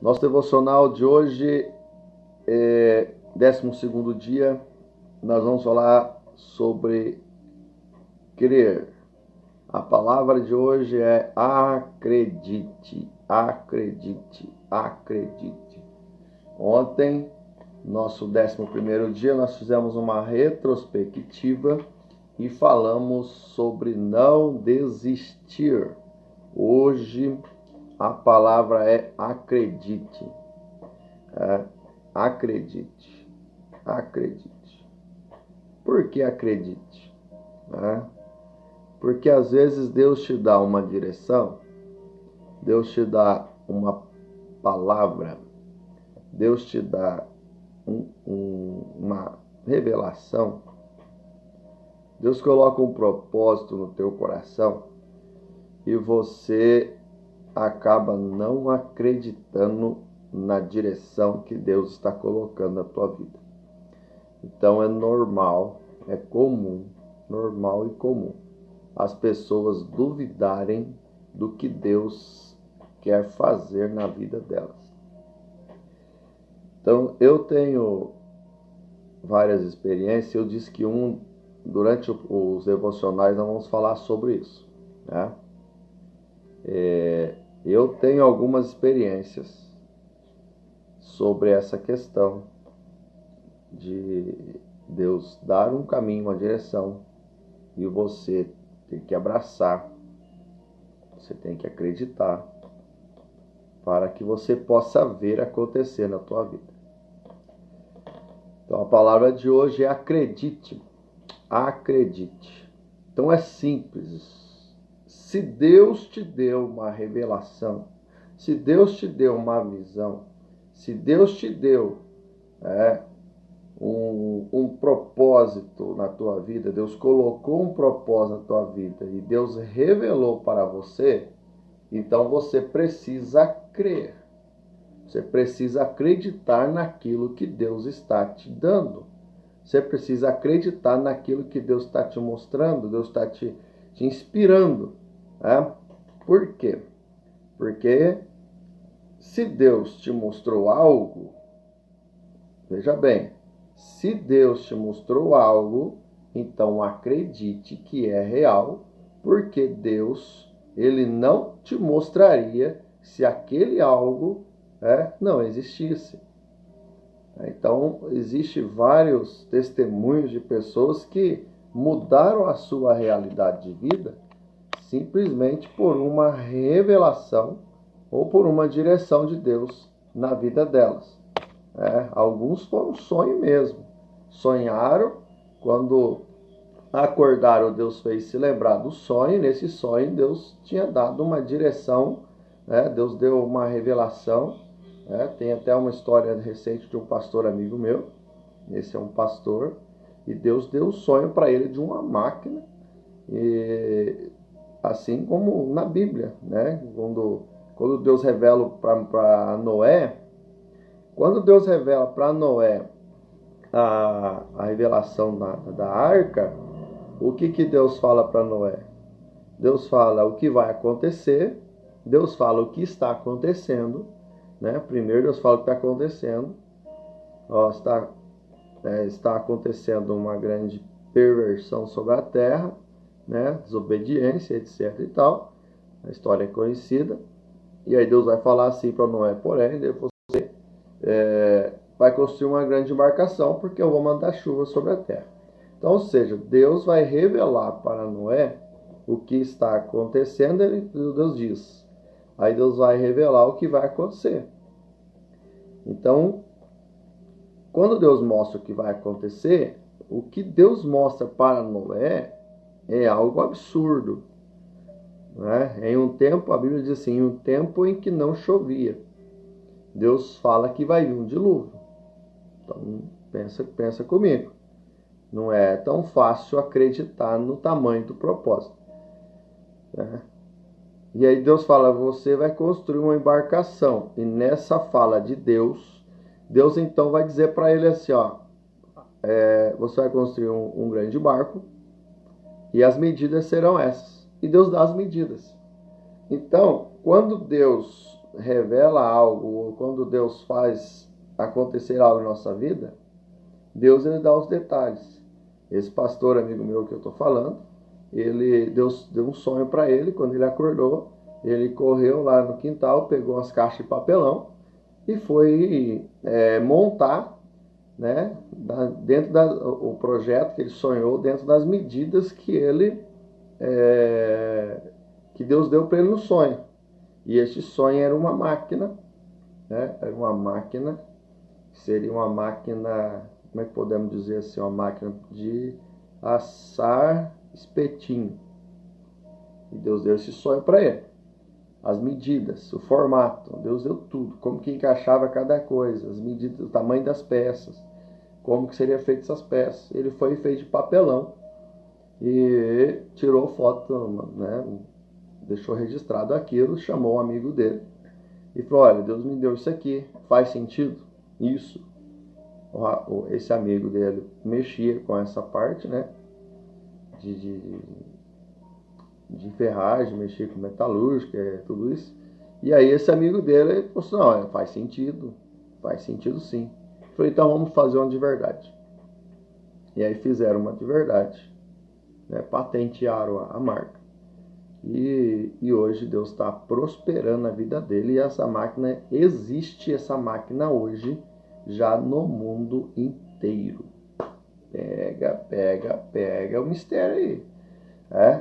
Nosso devocional de hoje é 12º dia. Nós vamos falar sobre crer. A palavra de hoje é acredite, acredite, acredite. Ontem, nosso 11º dia, nós fizemos uma retrospectiva e falamos sobre não desistir. Hoje, a palavra é acredite. Acredite, acredite. Por que acredite? Porque às vezes Deus te dá uma direção, Deus te dá uma palavra, Deus te dá uma revelação, Deus coloca um propósito no teu coração e você acaba não acreditando na direção que Deus está colocando na tua vida. Então é normal, é comum, normal e comum as pessoas duvidarem do que Deus quer fazer na vida delas. Então eu tenho várias experiências. Eu disse que durante os devocionais nós vamos falar sobre isso, né? Eu tenho algumas experiências sobre essa questão de Deus dar um caminho, uma direção, e você tem que abraçar, você tem que acreditar, para que você possa ver acontecer na tua vida. Então a palavra de hoje é acredite, acredite. Então é simples. Se Deus te deu uma revelação, se Deus te deu uma visão, se Deus te deu um propósito na tua vida, Deus colocou um propósito na tua vida e Deus revelou para você, então você precisa crer. Você precisa acreditar naquilo que Deus está te dando. Você precisa acreditar naquilo que Deus está te mostrando, Deus está te inspirando. Por quê? Porque se Deus te mostrou algo, veja bem, se Deus te mostrou algo, então acredite que é real, porque Deus, Ele não te mostraria se aquele algo não existisse. Então, existem vários testemunhos de pessoas que mudaram a sua realidade de vida simplesmente por uma revelação ou por uma direção de Deus na vida delas. Alguns foram um sonho mesmo. Sonharam, quando acordaram, Deus fez se lembrar do sonho. Nesse sonho, Deus tinha dado uma direção, Deus deu uma revelação. Tem até uma história recente de um pastor amigo meu. Esse é um pastor, e Deus deu um sonho para ele de uma máquina, e assim como na Bíblia, quando Deus revela para Noé, quando Deus revela para Noé a revelação da arca, o que Deus fala para Noé? Deus fala o que vai acontecer, Deus fala o que está acontecendo, Primeiro Deus fala o que está acontecendo. Está acontecendo uma grande perversão sobre a terra, desobediência, etc. e tal. A história é conhecida. E aí Deus vai falar assim para Noé: porém, você vai construir uma grande embarcação, porque eu vou mandar chuva sobre a terra. Então, ou seja, Deus vai revelar para Noé o que está acontecendo. Deus diz. Aí Deus vai revelar o que vai acontecer. Então, quando Deus mostra o que vai acontecer, o que Deus mostra para Noé é algo absurdo. Em um tempo, a Bíblia diz assim, em um tempo em que não chovia, Deus fala que vai vir um dilúvio. Então, pensa comigo. Não é tão fácil acreditar no tamanho do propósito. E aí Deus fala: você vai construir uma embarcação. E nessa fala de Deus, Deus então vai dizer para ele assim, você vai construir um grande barco, e as medidas serão essas. E Deus dá as medidas. Então, quando Deus revela algo, ou quando Deus faz acontecer algo em nossa vida, Deus ele dá os detalhes. Esse pastor amigo meu que eu estou falando, Deus deu um sonho para ele. Quando ele acordou, ele correu lá no quintal, pegou umas caixas de papelão e foi montar, né, o projeto que ele sonhou dentro das medidas que que Deus deu para ele no sonho. E este sonho era uma máquina, né? Era uma máquina, seria uma máquina, como é que podemos dizer assim, uma máquina de assar espetinho. E Deus deu esse sonho para ele. As medidas, o formato, Deus deu tudo, como que encaixava cada coisa, as medidas, o tamanho das peças, como que seria feito essas peças. Ele foi e fez de papelão e tirou foto, né? Deixou registrado aquilo, chamou um amigo dele e falou: olha, Deus me deu isso aqui, faz sentido? Isso. Esse amigo dele mexia com essa parte, né, de ferragem, mexia com metalúrgica, tudo isso. E aí esse amigo dele falou assim: não, faz sentido sim. Eu falei: então vamos fazer uma de verdade. E aí fizeram uma de verdade, né, patentearam a marca. E hoje Deus está prosperando a vida dele, e essa máquina existe, essa máquina hoje já no mundo inteiro. Pega o mistério aí.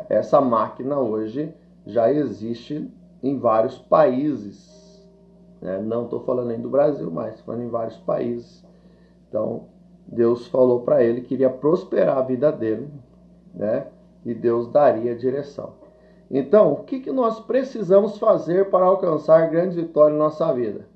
Essa máquina hoje já existe em vários países. Não estou falando nem do Brasil, mas estou falando em vários países. Então, Deus falou para ele que iria prosperar a vida dele, né? E Deus daria direção. Então, o que nós precisamos fazer para alcançar grandes vitórias na nossa vida?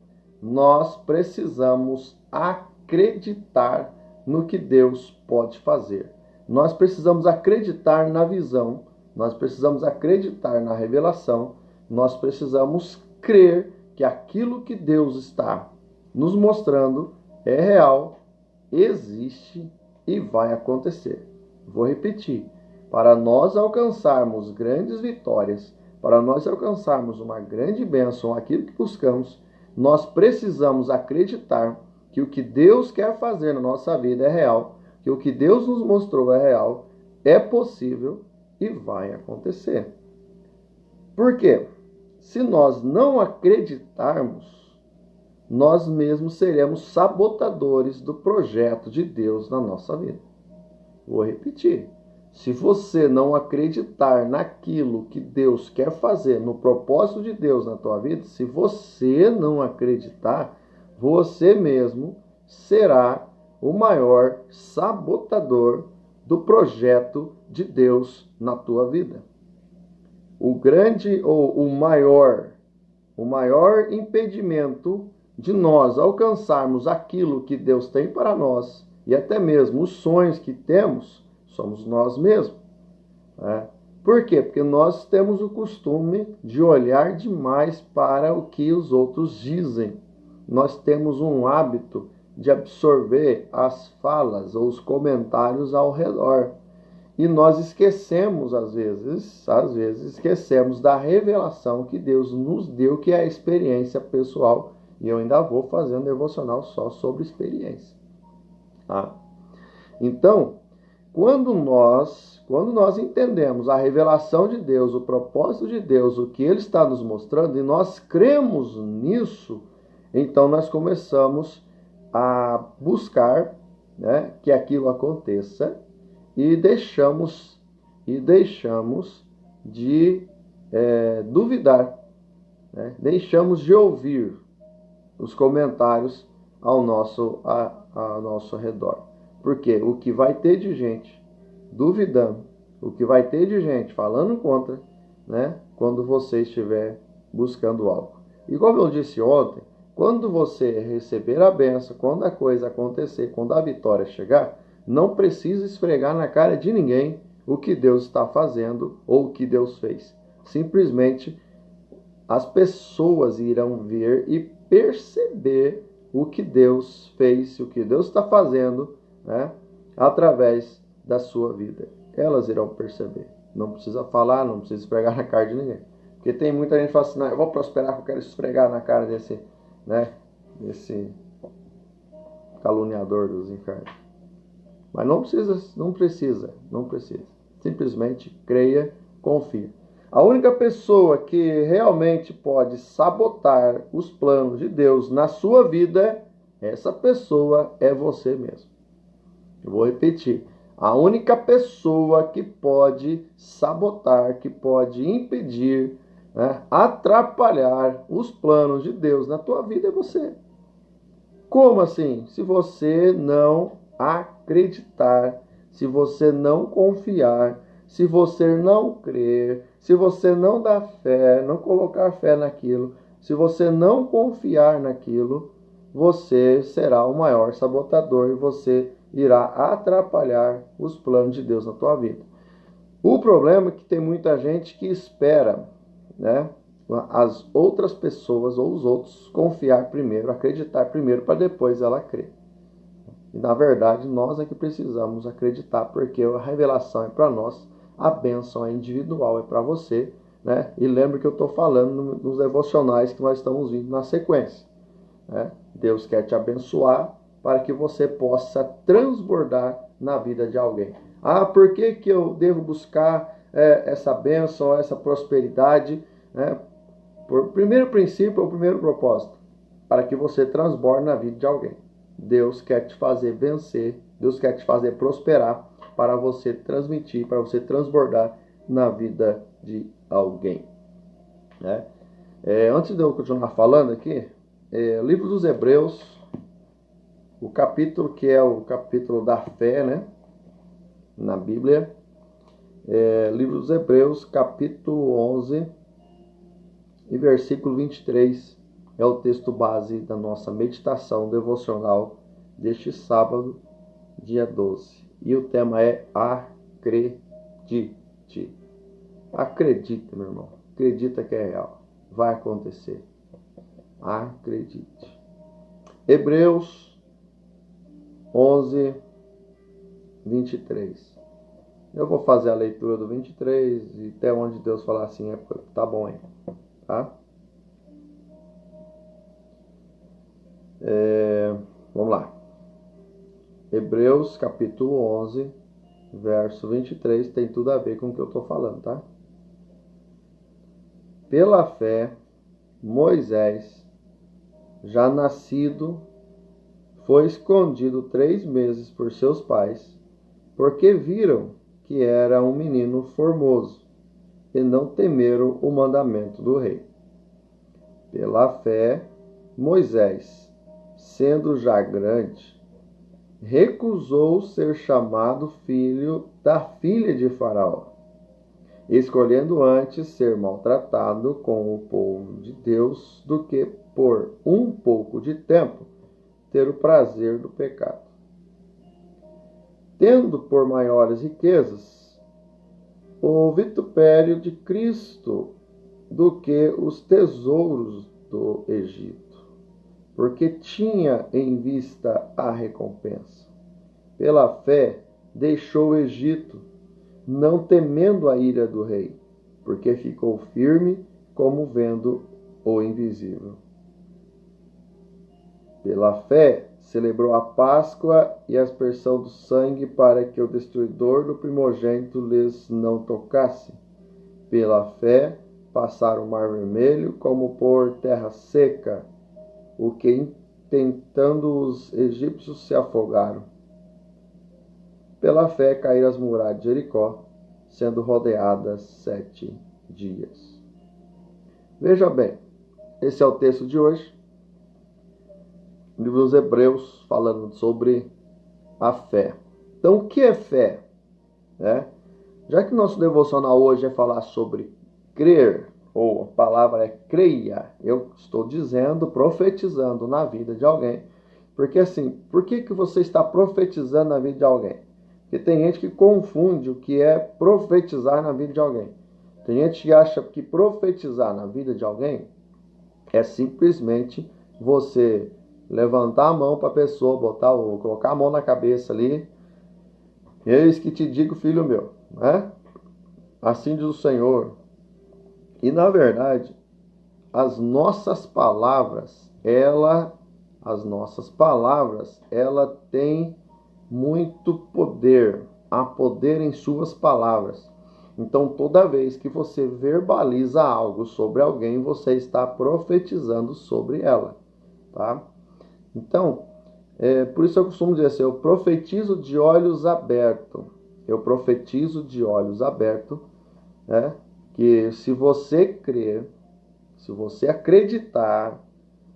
Nós precisamos acreditar no que Deus pode fazer. Nós precisamos acreditar na visão, nós precisamos acreditar na revelação, nós precisamos crer que aquilo que Deus está nos mostrando é real, existe e vai acontecer. Vou repetir. Para nós alcançarmos grandes vitórias, para nós alcançarmos uma grande bênção, aquilo que buscamos, nós precisamos acreditar que o que Deus quer fazer na nossa vida é real, que o que Deus nos mostrou é real, é possível e vai acontecer. Por quê? Se nós não acreditarmos, nós mesmos seremos sabotadores do projeto de Deus na nossa vida. Vou repetir. Se você não acreditar naquilo que Deus quer fazer, no propósito de Deus na tua vida, se você não acreditar, você mesmo será o maior sabotador do projeto de Deus na tua vida. O grande ou o maior impedimento de nós alcançarmos aquilo que Deus tem para nós, e até mesmo os sonhos que temos, somos nós mesmos. Por quê? Porque nós temos o costume de olhar demais para o que os outros dizem. Nós temos um hábito de absorver as falas ou os comentários ao redor. E nós esquecemos, às vezes esquecemos da revelação que Deus nos deu, que é a experiência pessoal. E eu ainda vou fazer um devocional só sobre experiência. Então, quando nós entendemos a revelação de Deus, o propósito de Deus, o que Ele está nos mostrando, e nós cremos nisso, então nós começamos a buscar, né, que aquilo aconteça, e deixamos de duvidar, né? Deixamos de ouvir os comentários ao nosso redor. Porque o que vai ter de gente duvidando, o que vai ter de gente falando contra, né, quando você estiver buscando algo. E como eu disse ontem, quando você receber a bênção, quando a coisa acontecer, quando a vitória chegar, não precisa esfregar na cara de ninguém o que Deus está fazendo ou o que Deus fez. Simplesmente as pessoas irão ver e perceber o que Deus fez, o que Deus está fazendo, né, através da sua vida. Elas irão perceber. Não precisa falar, não precisa esfregar na cara de ninguém. Porque tem muita gente que fala assim, não, eu vou prosperar, que eu quero esfregar na cara desse, né, desse caluniador dos infernos. Mas não precisa. Simplesmente creia, confia. A única pessoa que realmente pode sabotar os planos de Deus na sua vida, essa pessoa é você mesmo. Eu vou repetir. A única pessoa que pode sabotar, que pode impedir, né, atrapalhar os planos de Deus na tua vida é você. Como assim? Se você não acreditar, se você não confiar, se você não crer, se você não dar fé, não colocar fé naquilo, se você não confiar naquilo, você será o maior sabotador e você irá atrapalhar os planos de Deus na tua vida. O problema é que tem muita gente que espera, né, as outras pessoas ou os outros confiar primeiro, acreditar primeiro, para depois ela crer. E na verdade nós é que precisamos acreditar, porque a revelação é para nós, a bênção é individual, é para você, né? E lembra que eu estou falando nos devocionais que nós estamos vindo na sequência, né? Deus quer te abençoar para que você possa transbordar na vida de alguém. Por que eu devo buscar essa bênção, essa prosperidade, né? Por primeiro princípio, o primeiro propósito, para que você transborde na vida de alguém. Deus quer te fazer vencer, Deus quer te fazer prosperar, para você transmitir, para você transbordar na vida de alguém, né? Antes de eu continuar falando aqui, livro dos Hebreus, o capítulo que é o capítulo da fé, né, na Bíblia, livro dos Hebreus, capítulo 11 e versículo 23, é o texto base da nossa meditação devocional deste sábado, dia 12. E o tema é acredite. Acredita, meu irmão. Acredita que é real. Vai acontecer. Acredite. Hebreus 11, 23. Eu vou fazer a leitura do 23 e até onde Deus falar assim, tá bom aí. Tá? Vamos lá. Hebreus capítulo 11, verso 23, tem tudo a ver com o que eu estou falando, tá? Pela fé, Moisés, já nascido, foi escondido 3 meses por seus pais, porque viram que era um menino formoso, e não temeram o mandamento do rei. Pela fé, Moisés, sendo já grande, recusou ser chamado filho da filha de Faraó, escolhendo antes ser maltratado com o povo de Deus do que, por um pouco de tempo, ter o prazer do pecado. Tendo por maiores riquezas o vitupério de Cristo do que os tesouros do Egito, porque tinha em vista a recompensa. Pela fé deixou o Egito, não temendo a ira do rei, porque ficou firme como vendo o invisível. Pela fé celebrou a Páscoa e a aspersão do sangue, para que o destruidor do primogênito lhes não tocasse. Pela fé passaram o mar vermelho como por terra seca, o que tentando os egípcios se afogaram. Pela fé caíram as muralhas de Jericó, sendo rodeadas 7 dias. Veja bem, esse é o texto de hoje, o livro dos Hebreus, falando sobre a fé. Então, o que é fé? Já que nosso devocional hoje é falar sobre crer, ou a palavra é creia, eu estou dizendo, profetizando na vida de alguém. Porque assim, por que você está profetizando na vida de alguém? Porque tem gente que confunde o que é profetizar na vida de alguém. Tem gente que acha que profetizar na vida de alguém é simplesmente você levantar a mão para a pessoa, colocar a mão na cabeça ali. Eis que te digo, filho meu, né? Assim diz o Senhor, E na verdade, as nossas palavras, ela tem muito poder, há poder em suas palavras. Então, toda vez que você verbaliza algo sobre alguém, você está profetizando sobre ela, tá? Então, por isso eu costumo dizer assim, eu profetizo de olhos abertos. Eu profetizo de olhos abertos, né? Que se você crer, se você acreditar,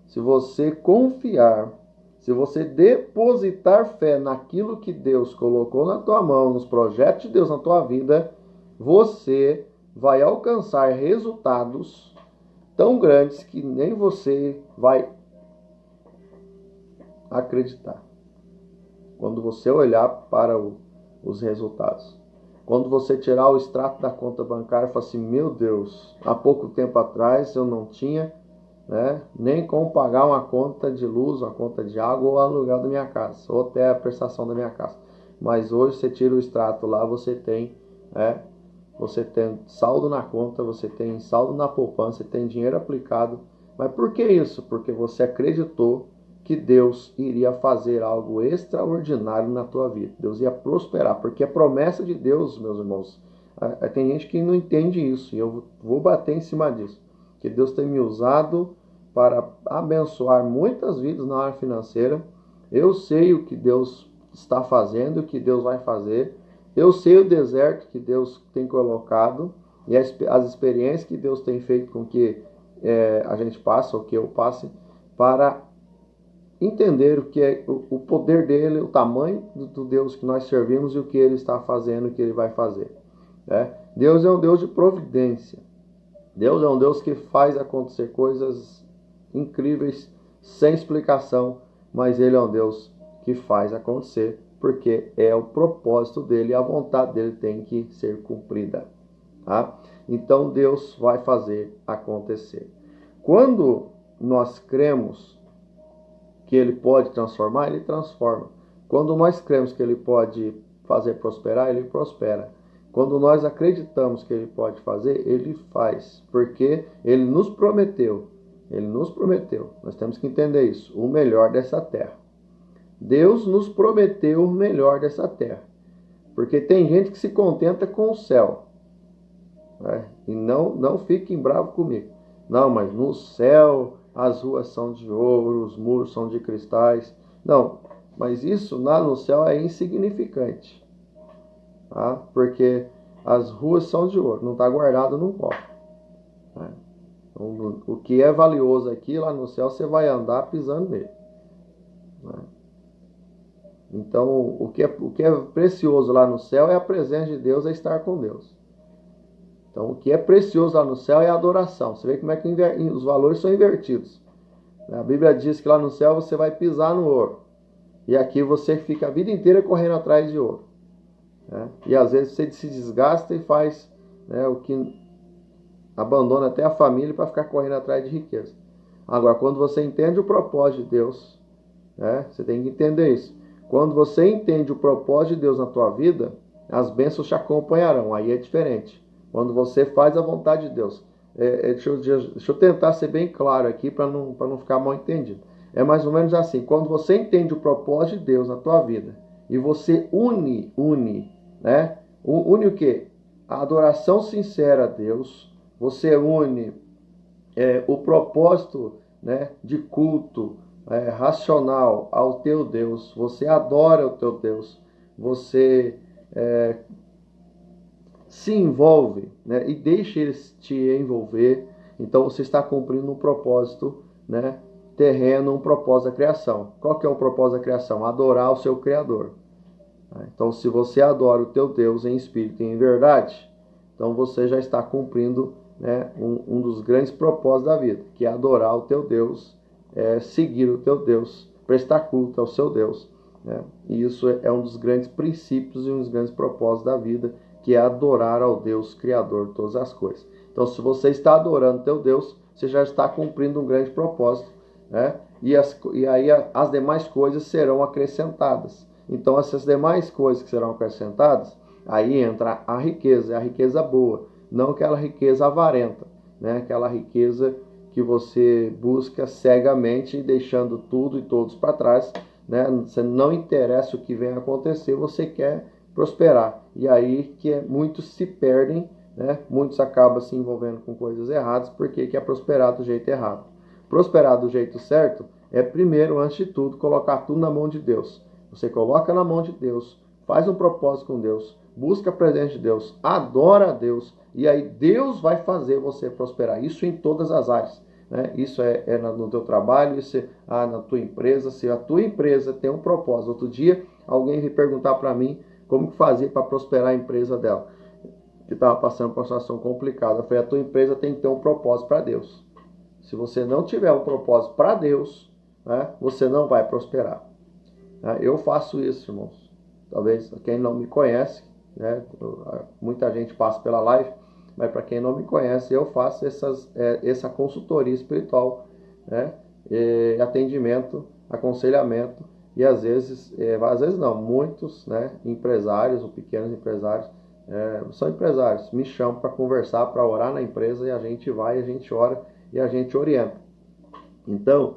se você confiar, se você depositar fé naquilo que Deus colocou na tua mão, nos projetos de Deus na tua vida, você vai alcançar resultados tão grandes que nem você vai acreditar. Quando você olhar para os resultados. Quando você tirar o extrato da conta bancária e falar assim, meu Deus, há pouco tempo atrás eu não tinha, né, nem como pagar uma conta de luz, uma conta de água ou aluguel da minha casa, ou até a prestação da minha casa. Mas hoje você tira o extrato lá, você tem saldo na conta, você tem saldo na poupança, você tem dinheiro aplicado. Mas por que isso? Porque você acreditou que Deus iria fazer algo extraordinário na tua vida. Deus ia prosperar, porque a promessa de Deus, meus irmãos, tem gente que não entende isso, e eu vou bater em cima disso. Que Deus tem me usado para abençoar muitas vidas na área financeira. Eu sei o que Deus está fazendo, o que Deus vai fazer. Eu sei o deserto que Deus tem colocado e as experiências que Deus tem feito com que a gente passe, ou que eu passe, para entender o que é o poder dele, o tamanho do Deus que nós servimos e o que ele está fazendo, o que ele vai fazer. Né? Deus é um Deus de providência. Deus é um Deus que faz acontecer coisas incríveis, sem explicação, mas ele é um Deus que faz acontecer, porque é o propósito dele e a vontade dele tem que ser cumprida. Tá? Então Deus vai fazer acontecer. Quando nós cremos que ele pode transformar, ele transforma. Quando nós cremos que ele pode fazer prosperar, ele prospera. Quando nós acreditamos que ele pode fazer, ele faz, porque ele nos prometeu. Ele nos prometeu. Nós temos que entender isso, o melhor dessa terra. Deus nos prometeu o melhor dessa terra. Porque tem gente que se contenta com o céu. Né? E não fiquem bravos comigo. Não, mas no céu as ruas são de ouro, os muros são de cristais. Não, mas isso lá no céu é insignificante. Tá? Porque as ruas são de ouro, não está guardado num cofre. Tá? Então, o que é valioso aqui, lá no céu, você vai andar pisando nele. Tá? Então, o que é precioso lá no céu é a presença de Deus, é estar com Deus. Então, o que é precioso lá no céu é a adoração. Você vê como é que os valores são invertidos. A Bíblia diz que lá no céu você vai pisar no ouro. E aqui você fica a vida inteira correndo atrás de ouro. Né? E às vezes você se desgasta e faz o que abandona até a família para ficar correndo atrás de riqueza. Agora, quando você entende o propósito de Deus, você tem que entender isso. Quando você entende o propósito de Deus na tua vida, as bênçãos te acompanharão. Aí é diferente. Quando você faz a vontade de Deus. Deixa eu tentar ser bem claro aqui para não ficar mal entendido. É mais ou menos assim. Quando você entende o propósito de Deus na tua vida e você une, né? Une o quê? A adoração sincera a Deus. Você une o propósito, né, de culto racional ao teu Deus. Você adora o teu Deus. Você se envolve, né, e deixa ele te envolver. Então você está cumprindo um propósito, né, terreno, um propósito da criação. Qual que é o propósito da criação? Adorar o seu Criador. Então, se você adora o teu Deus em espírito e em verdade, então você já está cumprindo, né, um dos grandes propósitos da vida, que é adorar o teu Deus, seguir o teu Deus, prestar culto ao seu Deus. Né? E isso é um dos grandes princípios e um dos grandes propósitos da vida, que é adorar ao Deus Criador de todas as coisas. Então, se você está adorando teu Deus, você já está cumprindo um grande propósito, né? E aí as demais coisas serão acrescentadas. Então, essas demais coisas que serão acrescentadas, aí entra a riqueza boa, não aquela riqueza avarenta. né? Aquela riqueza que você busca cegamente, deixando tudo e todos para trás, né? Você não interessa o que vem acontecer, você quer prosperar. E aí que muitos se perdem, né? Muitos acabam se envolvendo com coisas erradas porque quer prosperar do jeito errado. Prosperar do jeito certo é primeiro, antes de tudo, colocar tudo na mão de Deus. Você coloca na mão de Deus, faz um propósito com Deus, busca a presença de Deus, adora a Deus, e aí Deus vai fazer você prosperar. Isso em todas as áreas, né? Isso é no teu trabalho, isso é na tua empresa. Se a tua empresa tem um propósito. Outro dia, alguém veio perguntar para mim como fazer para prosperar a empresa dela, que estava passando por uma situação complicada. Eu falei, a tua empresa tem que ter um propósito para Deus. Se você não tiver um propósito para Deus, né, você não vai prosperar. Eu faço isso, irmãos. Talvez quem não me conhece, né, muita gente passa pela live, mas para quem não me conhece, eu faço essa consultoria espiritual, né, atendimento, aconselhamento, e às vezes não, muitos, né, empresários ou pequenos empresários, são empresários, me chamam para conversar, para orar na empresa, e a gente vai, a gente ora e a gente orienta. Então,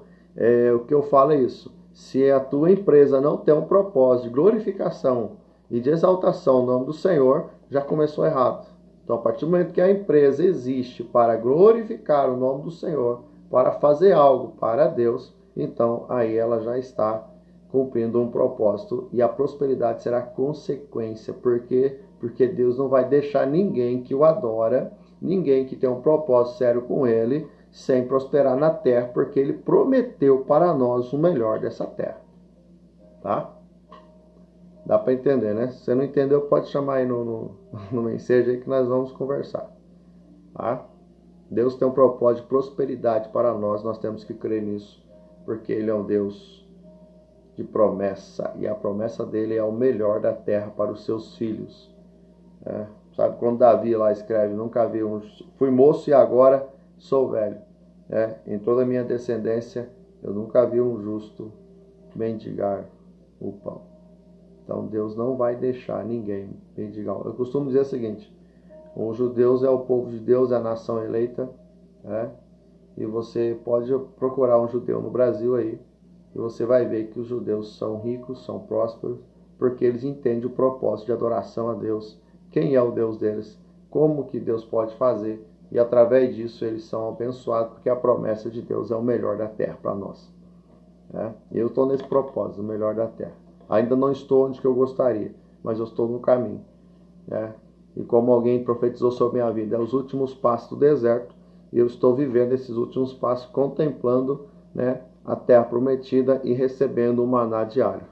o que eu falo é isso. Se a tua empresa não tem um propósito de glorificação e de exaltação no nome do Senhor, já começou errado. Então, a partir do momento que a empresa existe para glorificar o nome do Senhor, para fazer algo para Deus, então aí ela já está cumprindo um propósito, e a prosperidade será consequência. Por quê? Porque Deus não vai deixar ninguém que o adora, ninguém que tem um propósito sério com Ele, sem prosperar na terra, porque Ele prometeu para nós o melhor dessa terra. Tá? Dá para entender, né? Se você não entendeu, pode chamar aí no mensagem aí que nós vamos conversar. Tá? Deus tem um propósito de prosperidade para nós, nós temos que crer nisso, porque Ele é um Deus de promessa, e a promessa dele é o melhor da terra para os seus filhos. Sabe quando Davi lá escreve, nunca vi fui moço e agora sou velho. Em toda a minha descendência, eu nunca vi um justo mendigar o pão. Então Deus não vai deixar ninguém mendigar. Eu costumo dizer o seguinte, os judeus é o povo de Deus, é a nação eleita, e você pode procurar um judeu no Brasil aí, e você vai ver que os judeus são ricos, são prósperos, porque eles entendem o propósito de adoração a Deus, quem é o Deus deles, como que Deus pode fazer, e através disso eles são abençoados, porque a promessa de Deus é o melhor da terra para nós. Eu estou nesse propósito, o melhor da terra. Ainda não estou onde que eu gostaria, mas eu estou no caminho. E como alguém profetizou sobre a minha vida, é os últimos passos do deserto, e eu estou vivendo esses últimos passos, contemplando, a terra prometida e recebendo um maná diário.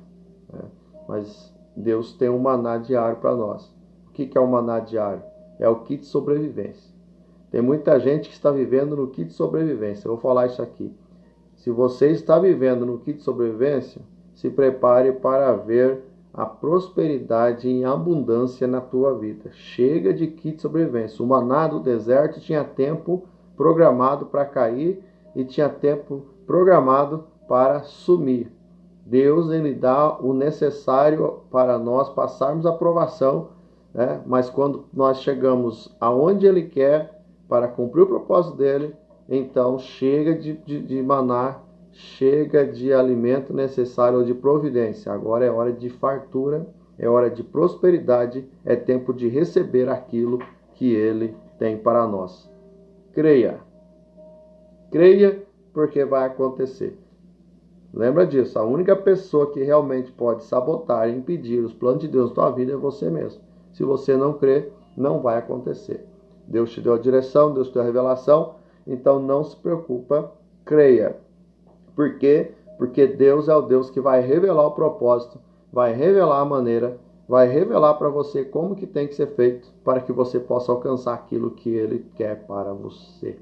Mas Deus tem um maná diário para nós. O que é o maná diário? É o kit de sobrevivência. Tem muita gente que está vivendo no kit de sobrevivência. Eu vou falar isso aqui. Se você está vivendo no kit de sobrevivência, se prepare para ver a prosperidade em abundância na tua vida. Chega de kit de sobrevivência. O maná do deserto tinha tempo programado para cair e tinha tempo programado para sumir. Deus, Ele dá o necessário para nós passarmos a provação, mas quando nós chegamos aonde Ele quer para cumprir o propósito dele, então chega de maná, chega de alimento necessário ou de providência. Agora é hora de fartura, é hora de prosperidade, é tempo de receber aquilo que Ele tem para nós. Creia. Creia, porque vai acontecer. Lembra disso, a única pessoa que realmente pode sabotar e impedir os planos de Deus na tua vida é você mesmo. Se você não crer, não vai acontecer. Deus te deu a direção, Deus te deu a revelação, então não se preocupa, creia. Por quê? Porque Deus é o Deus que vai revelar o propósito, vai revelar a maneira, vai revelar para você como que tem que ser feito para que você possa alcançar aquilo que Ele quer para você.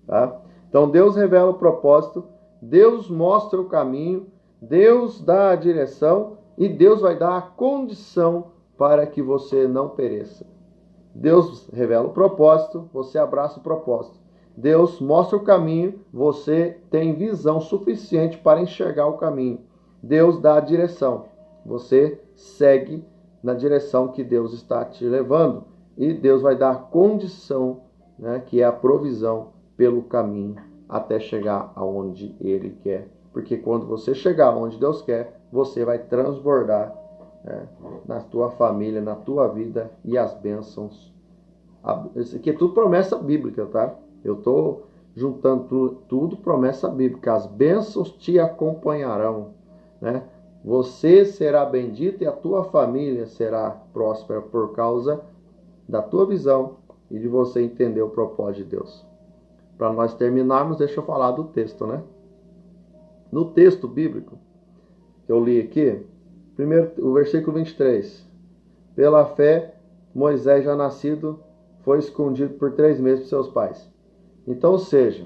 Tá? Então Deus revela o propósito, Deus mostra o caminho, Deus dá a direção e Deus vai dar a condição para que você não pereça. Deus revela o propósito, você abraça o propósito. Deus mostra o caminho, você tem visão suficiente para enxergar o caminho. Deus dá a direção, você segue na direção que Deus está te levando. E Deus vai dar a condição né, que é a provisão pelo caminho até chegar aonde Ele quer. Porque quando você chegar onde Deus quer, você vai transbordar, né, na tua família, na tua vida, e as bênçãos. Isso aqui é tudo promessa bíblica, tá? Eu estou juntando tudo promessa bíblica. As bênçãos te acompanharão, né? Você será bendito e a tua família será próspera por causa da tua visão e de você entender o propósito de Deus. Para nós terminarmos, deixa eu falar do texto, né? No texto bíblico que eu li aqui, primeiro o versículo 23. Pela fé, Moisés, já nascido, foi escondido por 3 meses por seus pais. Então, ou seja,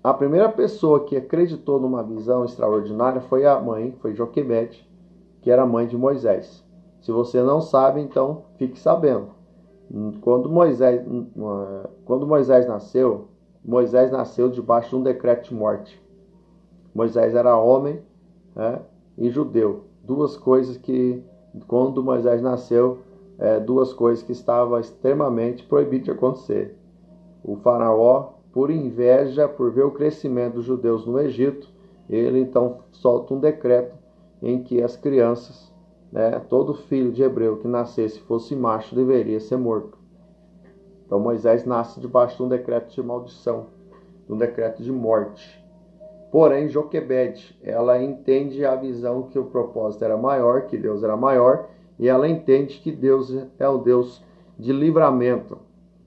a primeira pessoa que acreditou numa visão extraordinária foi a mãe, foi Joquebede, que era a mãe de Moisés. Se você não sabe, então fique sabendo. Quando Moisés nasceu debaixo de um decreto de morte. Moisés era homem, né, e judeu. Duas coisas que, quando Moisés nasceu, duas coisas que estavam extremamente proibidas de acontecer. O faraó, por inveja, por ver o crescimento dos judeus no Egito, ele então solta um decreto em que as crianças, né, todo filho de hebreu que nascesse, fosse macho, deveria ser morto. Então Moisés nasce debaixo de um decreto de maldição, de um decreto de morte. Porém, Joquebede, ela entende a visão que o propósito era maior, que Deus era maior, e ela entende que Deus é o Deus de livramento.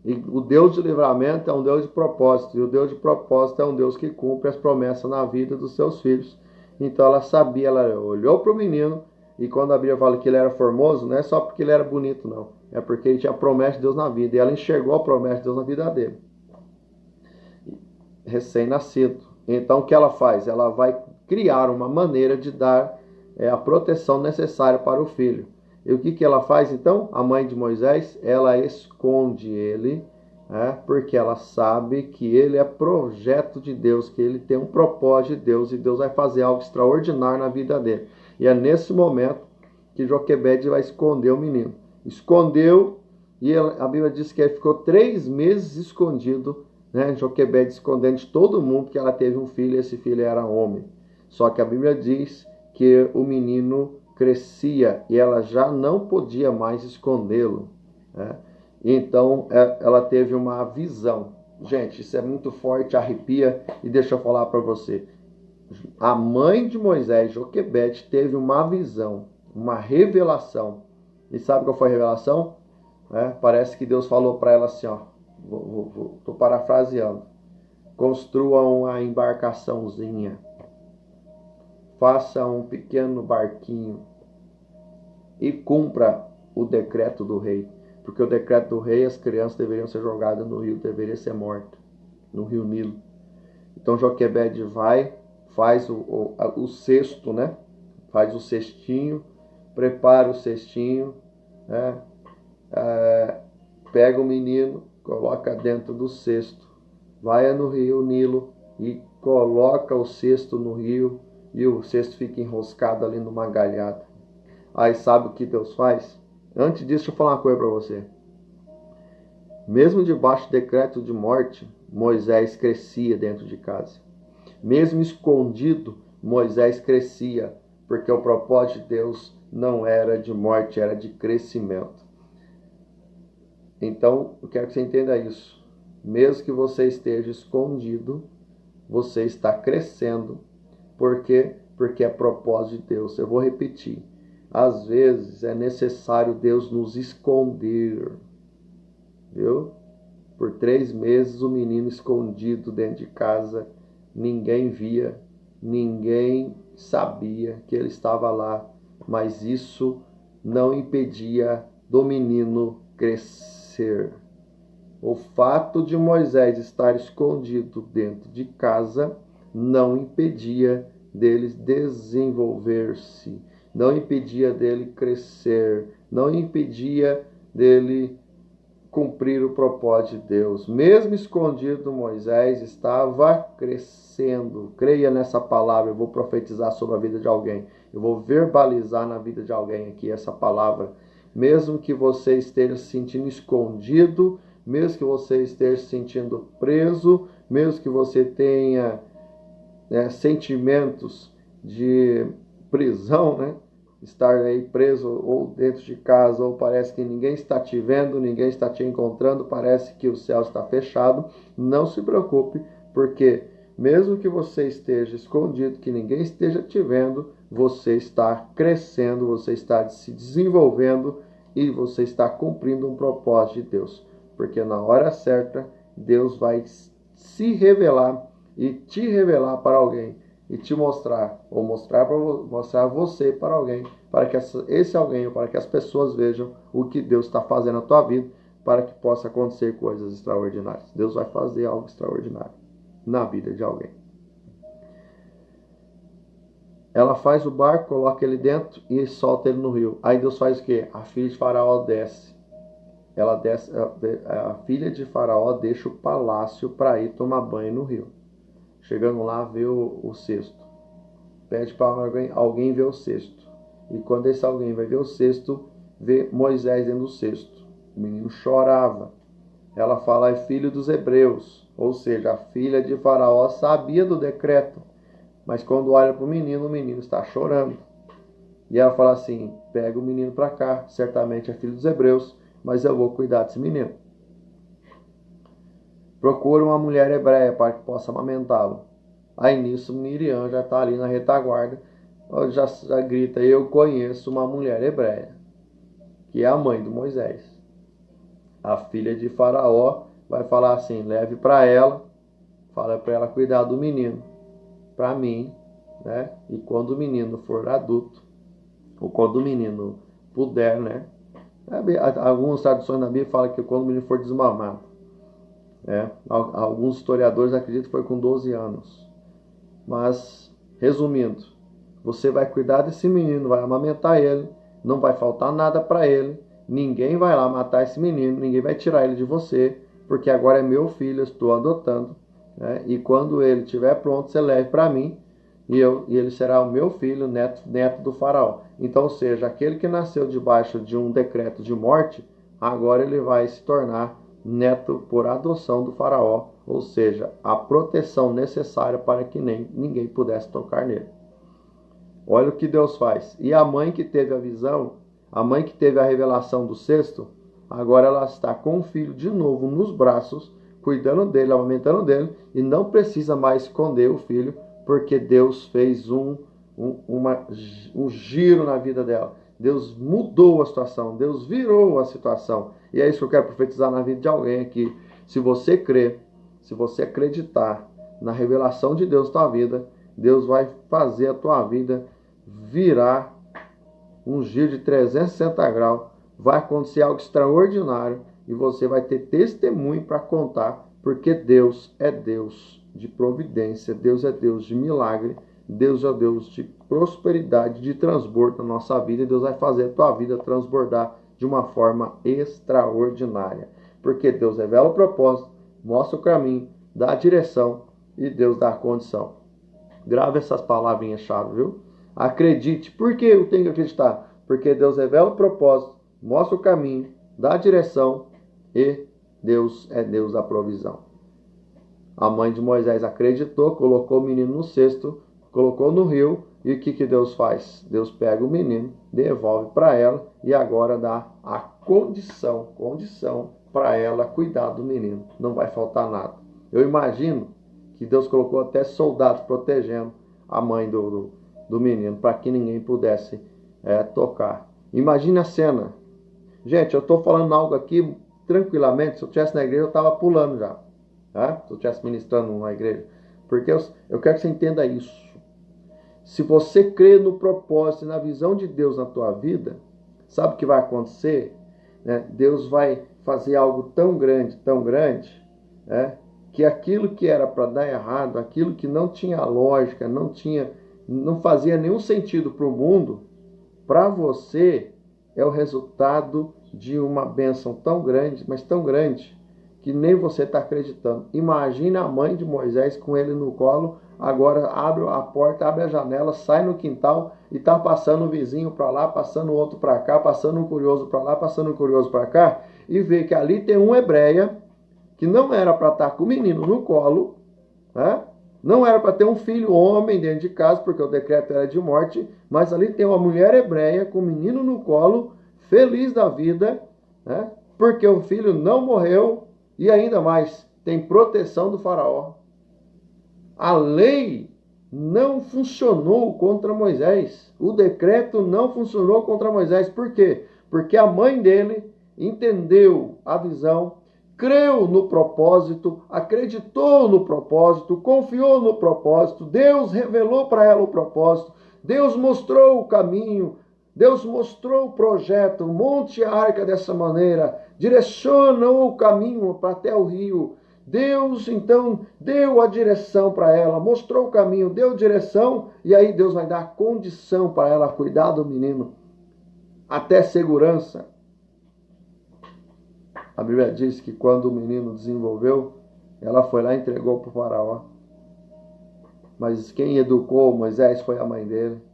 E o Deus de livramento é um Deus de propósito, e o Deus de propósito é um Deus que cumpre as promessas na vida dos seus filhos. Então ela sabia, ela olhou para o menino, e quando a Bíblia fala que ele era formoso, não é só porque ele era bonito, não. É porque ele tinha a promessa de Deus na vida, e ela enxergou a promessa de Deus na vida dele. Recém-nascido. Então o que ela faz? Ela vai criar uma maneira de dar a proteção necessária para o filho. E o que ela faz então? A mãe de Moisés, ela esconde ele, porque ela sabe que ele é projeto de Deus, que ele tem um propósito de Deus, e Deus vai fazer algo extraordinário na vida dele. E é nesse momento que Joquebede vai esconder o menino. Escondeu, e a Bíblia diz que ele ficou 3 meses escondido, né? Joquebede escondendo de todo mundo que ela teve um filho, e esse filho era homem. Só que a Bíblia diz que o menino crescia e ela já não podia mais escondê-lo, né? Então ela teve uma visão. Gente, isso é muito forte, arrepia. E deixa eu falar para você, a mãe de Moisés, Joquebede, teve uma visão, uma revelação. E sabe qual foi a revelação? Parece que Deus falou para ela assim, ó, estou parafraseando: construa uma embarcaçãozinha, faça um pequeno barquinho e cumpra o decreto do rei. Porque o decreto do rei, as crianças deveriam ser jogadas no rio, deveriam ser mortas no rio Nilo. Então Joquebede vai, faz o cesto, né? Faz o cestinho, prepara o cestinho, né? Pega o menino, coloca dentro do cesto, vai no rio Nilo e coloca o cesto no rio, e o cesto fica enroscado ali numa galhada. Aí sabe o que Deus faz? Antes disso, deixa eu falar uma coisa para você. Mesmo debaixo do decreto de morte, Moisés crescia dentro de casa. Mesmo escondido, Moisés crescia, porque o propósito de Deus não era de morte, era de crescimento. Então, eu quero que você entenda isso. Mesmo que você esteja escondido, você está crescendo. Por quê? Porque é propósito de Deus. Eu vou repetir. Às vezes é necessário Deus nos esconder. Viu? Por 3 meses o menino escondido dentro de casa. Ninguém via, ninguém sabia que ele estava lá. Mas isso não impedia do menino crescer. O fato de Moisés estar escondido dentro de casa não impedia dele desenvolver-se, não impedia dele crescer, não impedia dele cumprir o propósito de Deus. Mesmo escondido, Moisés estava crescendo. Creia nessa palavra, eu vou profetizar sobre a vida de alguém. Eu vou verbalizar na vida de alguém aqui essa palavra. Mesmo que você esteja se sentindo escondido, mesmo que você esteja se sentindo preso, mesmo que você tenha sentimentos de prisão, né? Estar aí preso ou dentro de casa, ou parece que ninguém está te vendo, ninguém está te encontrando, parece que o céu está fechado. Não se preocupe, porque mesmo que você esteja escondido, que ninguém esteja te vendo, você está crescendo, você está se desenvolvendo e você está cumprindo um propósito de Deus. Porque na hora certa, Deus vai se revelar e te revelar para alguém e te mostrar, ou mostrar você para alguém, para que esse alguém, ou para que as pessoas vejam o que Deus está fazendo na tua vida, para que possa acontecer coisas extraordinárias. Deus vai fazer algo extraordinário na vida de alguém. Ela faz o barco, coloca ele dentro e solta ele no rio. Aí Deus faz o quê? A filha de Faraó desce. Ela desce, a filha de Faraó deixa o palácio para ir tomar banho no rio. Chegando lá, vê o cesto. Pede para alguém ver o cesto. E quando esse alguém vai ver o cesto, vê Moisés dentro do cesto. O menino chorava. Ela fala, é filho dos hebreus. Ou seja, a filha de Faraó sabia do decreto. Mas quando olha para o menino está chorando. E ela fala assim, pega o menino para cá. Certamente é filho dos hebreus, mas eu vou cuidar desse menino. Procura uma mulher hebreia para que possa amamentá-lo. Aí nisso Miriam já está ali na retaguarda, já grita, eu conheço uma mulher hebreia, que é a mãe do Moisés. A filha de Faraó vai falar assim, leve para ela, fala para ela cuidar do menino, para mim, né? E quando o menino for adulto, ou quando o menino puder, né? Algumas traduções na Bíblia falam que quando o menino for desmamado. Alguns historiadores acreditam que foi com 12 anos. Mas, resumindo, você vai cuidar desse menino, vai amamentar ele, não vai faltar nada para ele, ninguém vai lá matar esse menino, ninguém vai tirar ele de você, porque agora é meu filho, eu estou adotando, né? E quando ele estiver pronto, você leve para mim, e ele será o meu filho, neto do faraó. Então, ou seja, aquele que nasceu debaixo de um decreto de morte, agora ele vai se tornar neto por adoção do faraó, ou seja, a proteção necessária para que ninguém pudesse tocar nele. Olha o que Deus faz. E a mãe que teve a visão, a mãe que teve a revelação do cesto, agora ela está com o filho de novo nos braços, cuidando dele, amamentando dele, e não precisa mais esconder o filho, porque Deus fez um giro na vida dela. Deus mudou a situação, Deus virou a situação. E é isso que eu quero profetizar na vida de alguém aqui. Se você crer, se você acreditar na revelação de Deus na tua vida, Deus vai fazer a tua vida virar um giro de 360 graus. Vai acontecer algo extraordinário e você vai ter testemunho para contar, porque Deus é Deus de providência, Deus é Deus de milagre, Deus é Deus de prosperidade, de transbordo na nossa vida, e Deus vai fazer a tua vida transbordar de uma forma extraordinária. Porque Deus revela o propósito, mostra o caminho, dá a direção e Deus dá a condição. Grave essas palavrinhas-chave, viu? Acredite. Por que eu tenho que acreditar? Porque Deus revela o propósito, mostra o caminho, dá a direção e Deus é Deus da provisão. A mãe de Moisés acreditou, colocou o menino no cesto, colocou no rio, e o que Deus faz? Deus pega o menino, devolve para ela e agora dá a condição para ela cuidar do menino. Não vai faltar nada. Eu imagino que Deus colocou até soldados protegendo a mãe do menino, para que ninguém pudesse tocar. Imagine a cena. Gente, eu estou falando algo aqui tranquilamente. Se eu estivesse na igreja, eu estava pulando já. Tá? Se eu estivesse ministrando na igreja. Porque eu quero que você entenda isso. Se você crê no propósito e na visão de Deus na tua vida, sabe o que vai acontecer? Deus vai fazer algo tão grande, que aquilo que era para dar errado, aquilo que não tinha lógica, não fazia nenhum sentido para o mundo, para você é o resultado de uma bênção tão grande, mas tão grande, que nem você está acreditando. Imagina a mãe de Moisés com ele no colo, agora abre a porta, abre a janela, sai no quintal e está passando um vizinho para lá, passando outro para cá, passando um curioso para lá, passando um curioso para cá, e vê que ali tem uma hebreia que não era para estar com o menino no colo, né? Não era para ter um filho homem dentro de casa, porque o decreto era de morte, mas ali tem uma mulher hebreia com o menino no colo, feliz da vida, né? Porque o filho não morreu e ainda mais tem proteção do faraó. A lei não funcionou contra Moisés. O decreto não funcionou contra Moisés. Por quê? Porque a mãe dele entendeu a visão, creu no propósito, acreditou no propósito, confiou no propósito. Deus revelou para ela o propósito. Deus mostrou o caminho. Deus mostrou o projeto. Monte a arca dessa maneira. Direcionou o caminho para até o rio. Deus, então, deu a direção para ela, mostrou o caminho, deu direção, e aí Deus vai dar condição para ela cuidar do menino, até segurança. A Bíblia diz que quando o menino desenvolveu, ela foi lá e entregou para o faraó. Mas quem educou Moisés foi a mãe dele.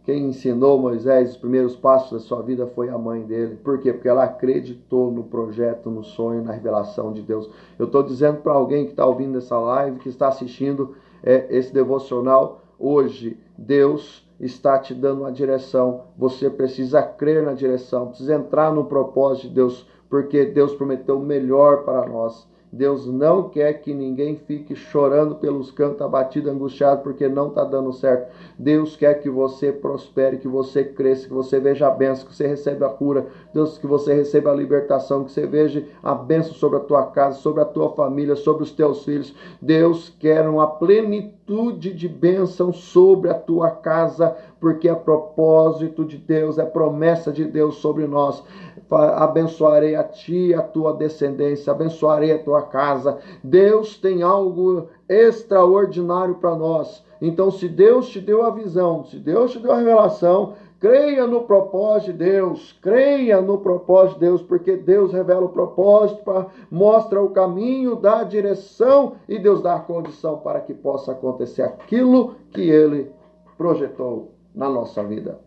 Quem ensinou Moisés os primeiros passos da sua vida foi a mãe dele. Por quê? Porque ela acreditou no projeto, no sonho, na revelação de Deus. Eu estou dizendo para alguém que está ouvindo essa live, que está assistindo esse devocional, hoje Deus está te dando uma direção. Você precisa crer na direção, precisa entrar no propósito de Deus, porque Deus prometeu o melhor para nós. Deus não quer que ninguém fique chorando pelos cantos, abatido, angustiado, porque não está dando certo. Deus quer que você prospere, que você cresça, que você veja a bênção, que você receba a cura. Deus, que você receba a libertação, que você veja a bênção sobre a tua casa, sobre a tua família, sobre os teus filhos. Deus quer uma plenitude de bênção sobre a tua casa, porque é propósito de Deus, é promessa de Deus sobre nós. Abençoarei a ti e a tua descendência, abençoarei a tua casa. Deus tem algo extraordinário para nós. Então, se Deus te deu a visão, se Deus te deu a revelação, creia no propósito de Deus, creia no propósito de Deus, porque Deus revela o propósito, mostra o caminho, dá a direção e Deus dá a condição para que possa acontecer aquilo que Ele projetou na nossa vida.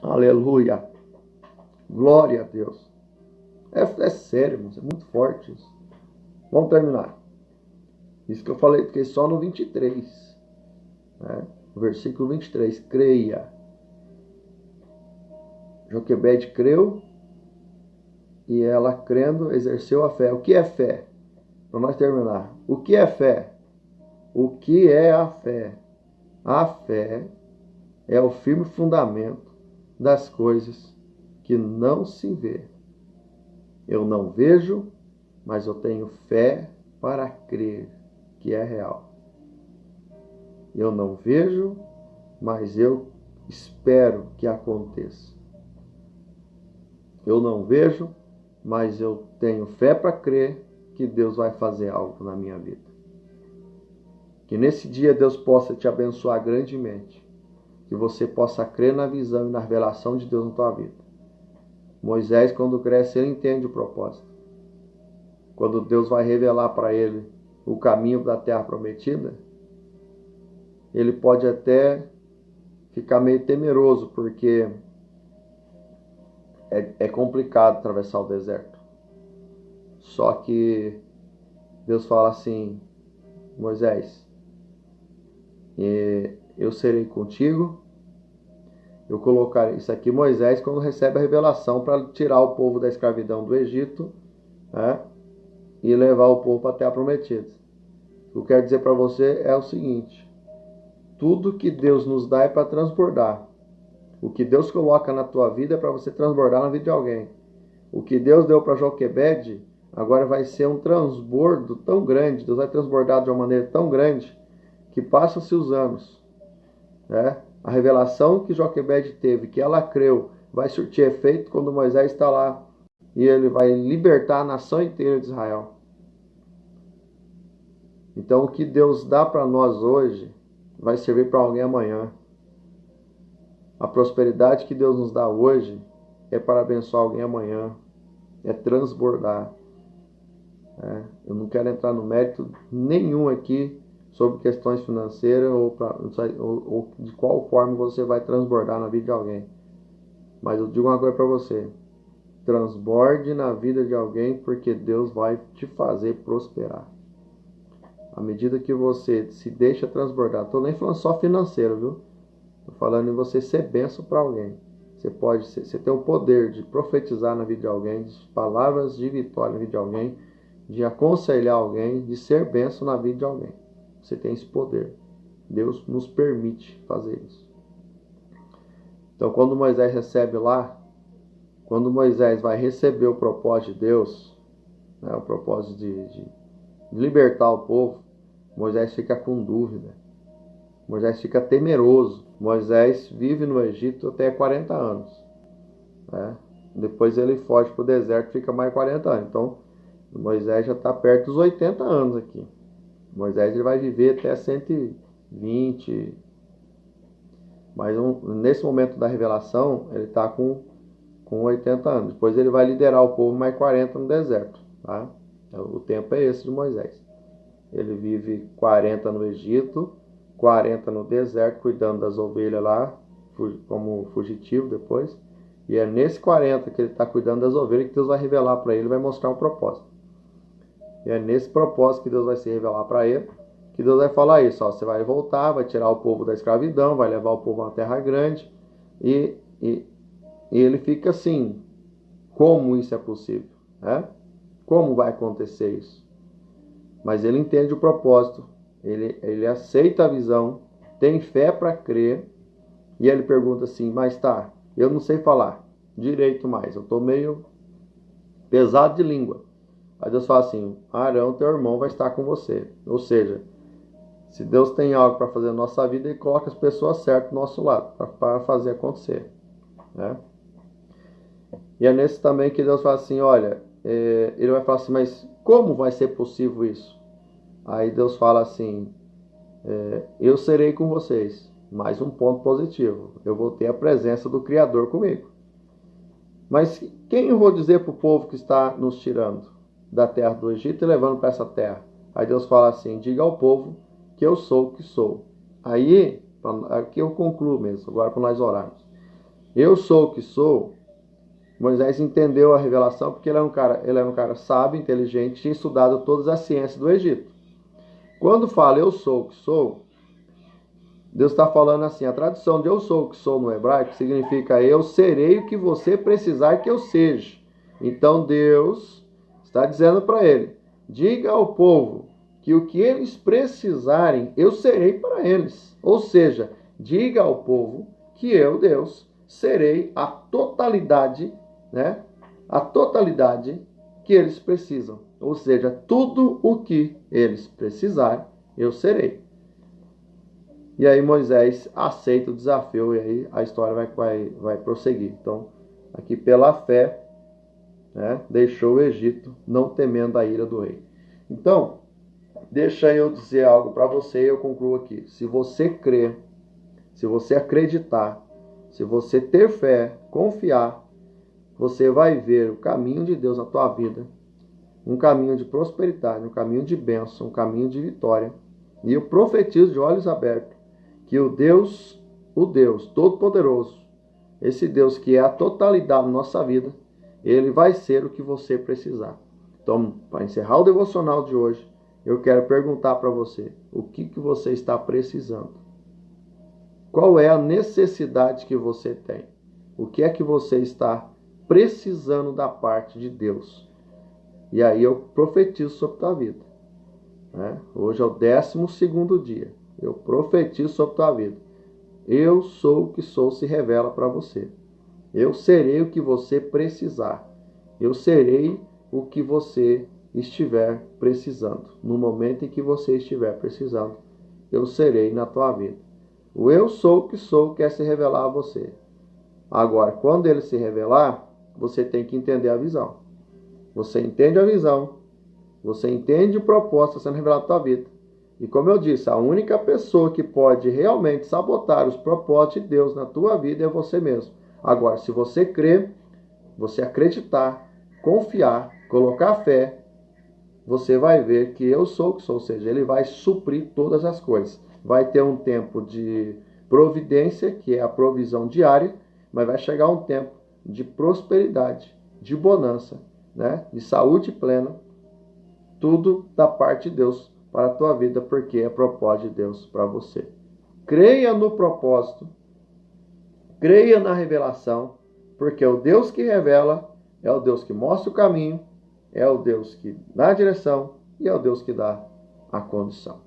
Aleluia! Glória a Deus! É sério, irmãos, é muito forte isso. Vamos terminar. Isso que eu falei, fiquei só no 23. Né? Versículo 23. Creia. Joquebede creu e ela, crendo, exerceu a fé. O que é fé? Para nós terminar. O que é fé? O que é a fé? A fé é o firme fundamento das coisas que não se vê. Eu não vejo, mas eu tenho fé para crer que é real. Eu não vejo, mas eu espero que aconteça. Eu não vejo, mas eu tenho fé para crer que Deus vai fazer algo na minha vida. Que nesse dia Deus possa te abençoar grandemente. Que você possa crer na visão e na revelação de Deus na tua vida. Moisés, quando cresce, ele entende o propósito. Quando Deus vai revelar para ele o caminho da terra prometida, ele pode até ficar meio temeroso, porque é complicado atravessar o deserto. Só que Deus fala assim: Moisés, eu serei contigo. Eu colocarei isso aqui, Moisés, quando recebe a revelação para tirar o povo da escravidão do Egito, né, e levar o povo para a terra prometida. O que eu quero dizer para você é o seguinte: tudo que Deus nos dá é para transbordar. O que Deus coloca na tua vida é para você transbordar na vida de alguém. O que Deus deu para Joquebede agora vai ser um transbordo tão grande. Deus vai transbordar de uma maneira tão grande que passam-se os anos, né? A revelação que Joquebede teve, que ela creu, vai surtir efeito quando Moisés está lá e ele vai libertar a nação inteira de Israel. Então, o que Deus dá para nós hoje vai servir para alguém amanhã. A prosperidade que Deus nos dá hoje é para abençoar alguém amanhã, é transbordar. Eu não quero entrar no mérito nenhum aqui sobre questões financeiras ou de qual forma você vai transbordar na vida de alguém. Mas eu digo uma coisa para você: transborde na vida de alguém, porque Deus vai te fazer prosperar. À medida que você se deixa transbordar, estou nem falando só financeiro, viu? Estou falando em você ser bênção para alguém. Você tem o poder de profetizar na vida de alguém, de palavras de vitória na vida de alguém, de aconselhar alguém, de ser bênção na vida de alguém. Você tem esse poder. Deus nos permite fazer isso. Então, quando Moisés recebe lá, quando Moisés vai receber o propósito de Deus, né, o propósito de libertar o povo, Moisés fica com dúvida. Moisés fica temeroso. Moisés vive no Egito até 40 anos. Né? Depois ele foge para o deserto e fica mais 40 anos. Então, Moisés já está perto dos 80 anos aqui. Moisés ele vai viver até 120. Mas nesse momento da revelação, ele está com 80 anos. Depois ele vai liderar o povo mais 40 no deserto. Tá? O tempo é esse de Moisés. Ele vive 40 no Egito, 40 no deserto, cuidando das ovelhas lá, como fugitivo depois. E é nesse 40 que ele está cuidando das ovelhas que Deus vai revelar para ele, vai mostrar um propósito. E é nesse propósito que Deus vai se revelar para ele, que Deus vai falar isso. Ó, você vai voltar, vai tirar o povo da escravidão, vai levar o povo a uma terra grande. E ele fica assim: como isso é possível? Né? Como vai acontecer isso? Mas ele entende o propósito, ele aceita a visão, tem fé para crer, e ele pergunta assim: mas tá, eu não sei falar direito mais, eu estou meio pesado de língua. Aí Deus fala assim: Arão, teu irmão, vai estar com você. Ou seja, se Deus tem algo para fazer na nossa vida, Ele coloca as pessoas certas do nosso lado, para fazer acontecer. Né? E é nesse também que Deus fala assim: olha, ele vai falar assim: mas como vai ser possível isso? Aí Deus fala assim: eu serei com vocês. Mais um ponto positivo: eu vou ter a presença do Criador comigo. Mas quem eu vou dizer para o povo que está nos tirando da terra do Egito e levando para essa terra? Aí Deus fala assim: diga ao povo que eu sou o que sou. Aí, aqui eu concluo mesmo, agora para nós orarmos. Eu sou o que sou. Moisés entendeu a revelação porque ele era um cara sábio, inteligente, tinha estudado todas as ciências do Egito. Quando fala eu sou o que sou, Deus está falando assim: a tradução de eu sou o que sou no hebraico significa eu serei o que você precisar que eu seja. Então Deus está dizendo para ele: diga ao povo que o que eles precisarem eu serei para eles. Ou seja, diga ao povo que eu, Deus, serei a totalidade, né? A totalidade que eles precisam. Ou seja, tudo o que eles precisarem eu serei. E aí Moisés aceita o desafio e aí a história vai prosseguir. Então, aqui pela fé, né, deixou o Egito, não temendo a ira do rei. Então, deixa eu dizer algo para você e eu concluo aqui. Se você crer, se você acreditar, se você ter fé, confiar, você vai ver o caminho de Deus na tua vida. Um caminho de prosperidade, um caminho de bênção, um caminho de vitória. E eu profetizo de olhos abertos que o Deus Todo-Poderoso, esse Deus que é a totalidade da nossa vida, Ele vai ser o que você precisar. Então, para encerrar o devocional de hoje, eu quero perguntar para você: o que você está precisando? Qual é a necessidade que você tem? O que é que você está precisando da parte de Deus? E aí eu profetizo sobre a tua vida. Né? Hoje é o 12º dia. Eu profetizo sobre a tua vida. Eu sou o que sou se revela para você. Eu serei o que você precisar. Eu serei o que você estiver precisando. No momento em que você estiver precisando, eu serei na tua vida. O eu sou o que sou quer se revelar a você. Agora, quando ele se revelar, você tem que entender a visão. Você entende a visão, você entende o propósito sendo revelado na tua vida. E como eu disse, a única pessoa que pode realmente sabotar os propósitos de Deus na tua vida é você mesmo. Agora, se você crer, você acreditar, confiar, colocar fé, você vai ver que eu sou o que sou, ou seja, ele vai suprir todas as coisas. Vai ter um tempo de providência, que é a provisão diária, mas vai chegar um tempo de prosperidade, de bonança, né? De saúde plena, tudo da parte de Deus para a tua vida, porque é propósito de Deus para você. Creia no propósito, creia na revelação, porque o Deus que revela é o Deus que mostra o caminho, é o Deus que dá a direção e é o Deus que dá a condição.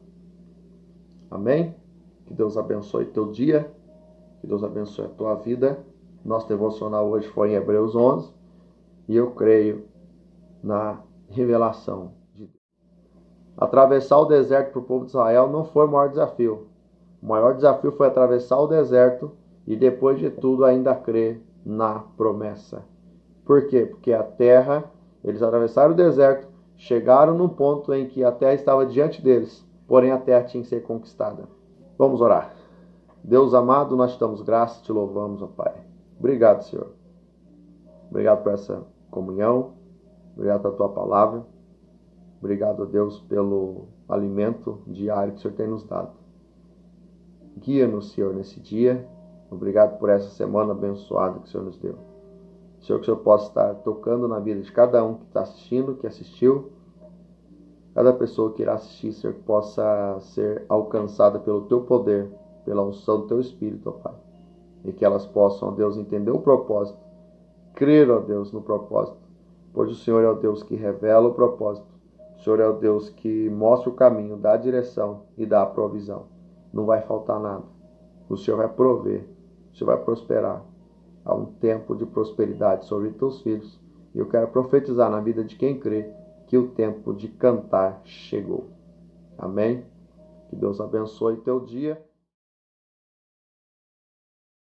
Amém? Que Deus abençoe teu dia, que Deus abençoe a tua vida. Nosso devocional hoje foi em Hebreus 11 e eu creio na revelação de Deus. Atravessar o deserto para o povo de Israel não foi o maior desafio. O maior desafio foi atravessar o deserto e depois de tudo ainda crer na promessa. Por quê? Porque a terra, eles atravessaram o deserto, chegaram num ponto em que a terra estava diante deles, porém a terra tinha que ser conquistada. Vamos orar. Deus amado, nós te damos graça, te louvamos, ó Pai. Obrigado, Senhor. Obrigado por essa comunhão, obrigado pela tua palavra, obrigado, Deus, pelo alimento diário que o Senhor tem nos dado. Guia-nos, Senhor, nesse dia. Obrigado por essa semana abençoada que o Senhor nos deu. Senhor, que o Senhor possa estar tocando na vida de cada um que está assistindo, que assistiu. Cada pessoa que irá assistir, Senhor, que possa ser alcançada pelo Teu poder, pela unção do Teu Espírito, ó Pai. E que elas possam, ó Deus, entender o propósito, crer, ó Deus, no propósito. Pois o Senhor é o Deus que revela o propósito. O Senhor é o Deus que mostra o caminho, dá a direção e dá a provisão. Não vai faltar nada. O Senhor vai prover, o Senhor vai prosperar. Há um tempo de prosperidade sobre teus filhos. E eu quero profetizar na vida de quem crê que o tempo de cantar chegou. Amém? Que Deus abençoe teu dia.